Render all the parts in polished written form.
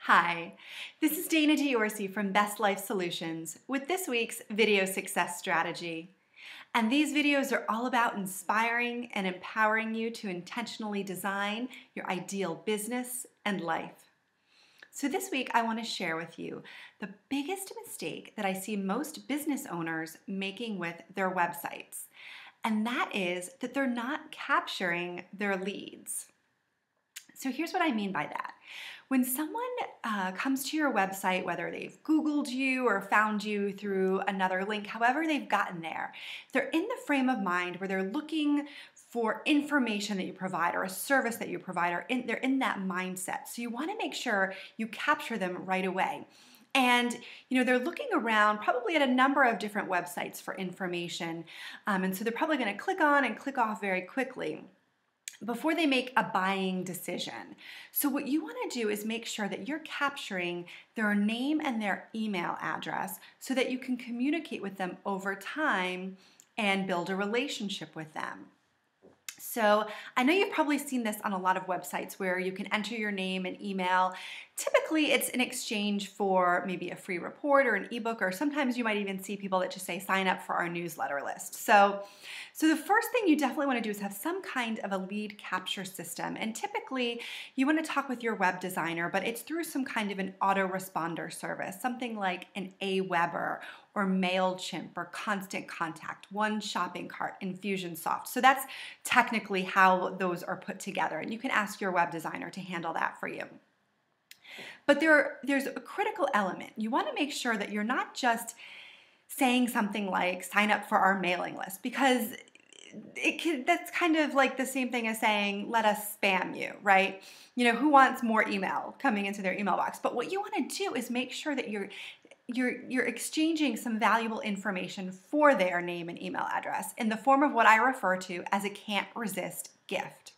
Hi, this is Dana Diorsi from Best Life Solutions with this week's Video Success Strategy. And these videos are all about inspiring and empowering you to intentionally design your ideal business and life. So this week I want to share with you the biggest mistake that I see most business owners making with their websites. And that is that they're not capturing their leads. So here's what I mean by that. When someone comes to your website, whether they've Googled you or found you through another link, however they've gotten there, they're in the frame of mind where they're looking for information that you provide or a service that you provide, or they're in that mindset. So you want to make sure you capture them right away. And they're looking around probably at a number of different websites for information. And so they're probably going to click on and click off very quickly before they make a buying decision. So what you want to do is make sure that you're capturing their name and their email address so that you can communicate with them over time and build a relationship with them. So I know you've probably seen this on a lot of websites where you can enter your name and email. Typically it's in exchange for maybe a free report or an ebook, or sometimes you might even see people that just say sign up for our newsletter list. So the first thing you definitely want to do is have some kind of a lead capture system. And typically you want to talk with your web designer, but it's through some kind of an autoresponder service, something like an Aweber or MailChimp or Constant Contact, One Shopping Cart, Infusionsoft. So that's technically how those are put together. And you can ask your web designer to handle that for you. But there's a critical element. You want to make sure that you're not just saying something like sign up for our mailing list, because that's kind of like the same thing as saying let us spam you, right? Who wants more email coming into their email box? But what you want to do is make sure that you're exchanging some valuable information for their name and email address in the form of what I refer to as a can't resist gift.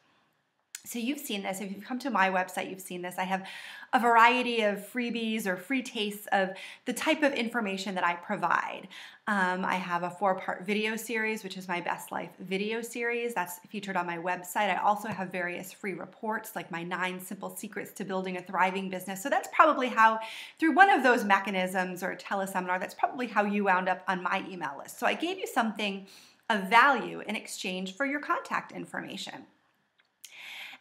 So you've seen this. If you've come to my website, you've seen this. I have a variety of freebies or free tastes of the type of information that I provide. I have a 4-part video series, which is my Best Life video series. That's featured on my website. I also have various free reports, like my 9 Simple Secrets to Building a Thriving Business. So that's probably how, through one of those mechanisms or a teleseminar, that's probably how you wound up on my email list. So I gave you something of value in exchange for your contact information.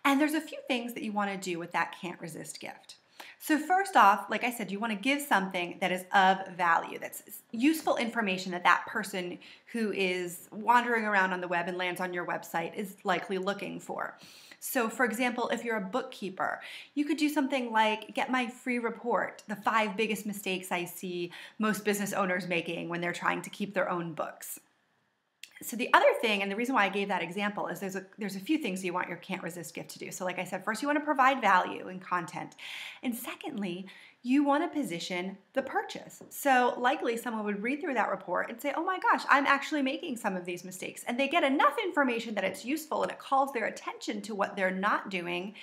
And there's a few things that you want to do with that can't resist gift. So first off, like I said, you want to give something that is of value, that's useful information that that person who is wandering around on the web and lands on your website is likely looking for. So for example, if you're a bookkeeper, you could do something like get my free report, the 5 biggest mistakes I see most business owners making when they're trying to keep their own books. So the other thing, and the reason why I gave that example, is there's a few things you want your can't resist gift to do. So like I said, first you want to provide value and content. And secondly, you want to position the purchase. So likely someone would read through that report and say, oh my gosh, I'm actually making some of these mistakes. And they get enough information that it's useful and it calls their attention to what they're not doing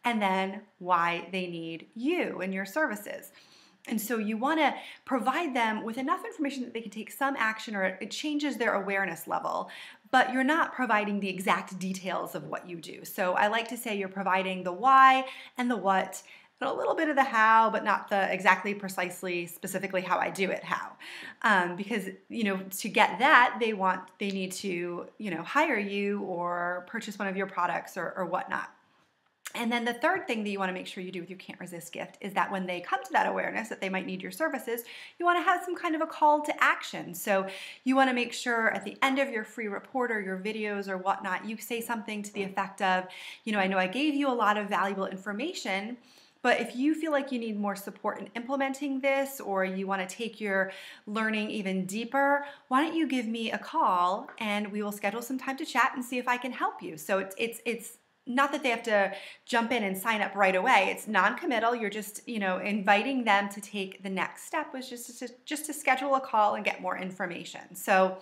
and then why they need you and your services. And so you want to provide them with enough information that they can take some action, or it changes their awareness level, but you're not providing the exact details of what you do. So I like to say you're providing the why and the what, and a little bit of the how, but not the exactly precisely specifically how I do it because to get that they need to hire you or purchase one of your products or whatnot. And then the third thing that you want to make sure you do with your can't resist gift is that when they come to that awareness that they might need your services, you want to have some kind of a call to action. So you want to make sure at the end of your free report or your videos or whatnot, you say something to the effect of, I know I gave you a lot of valuable information, but if you feel like you need more support in implementing this, or you want to take your learning even deeper, why don't you give me a call and we will schedule some time to chat and see if I can help you. So it's not that they have to jump in and sign up right away. It's non-committal. You're just, inviting them to take the next step, was just to schedule a call and get more information. So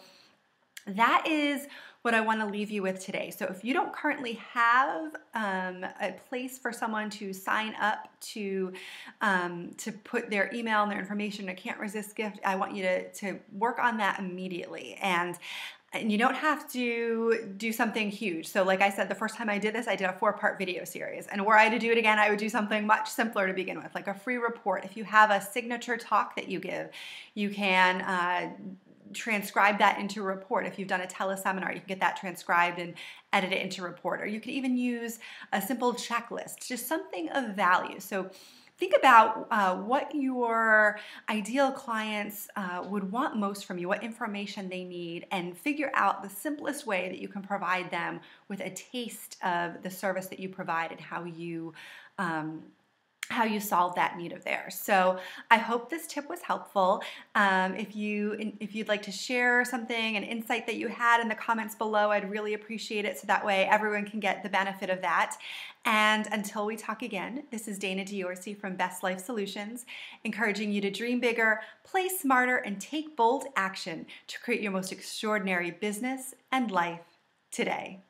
that is what I want to leave you with today. So if you don't currently have a place for someone to sign up to put their email and their information in a can't resist gift, I want you to work on that immediately. And And you don't have to do something huge. So like I said, the first time I did this, I did a 4-part video series. And were I to do it again, I would do something much simpler to begin with, like a free report. If you have a signature talk that you give, you can transcribe that into a report. If you've done a teleseminar, you can get that transcribed and edit it into a report. Or you could even use a simple checklist, just something of value. So think about what your ideal clients would want most from you, what information they need, and figure out the simplest way that you can provide them with a taste of the service that you provide and how you solve that need of theirs. So I hope this tip was helpful. If you'd like to share something, an insight that you had in the comments below, I'd really appreciate it, so that way everyone can get the benefit of that. And until we talk again, this is Dana Diorsi from Best Life Solutions, encouraging you to dream bigger, play smarter, and take bold action to create your most extraordinary business and life today.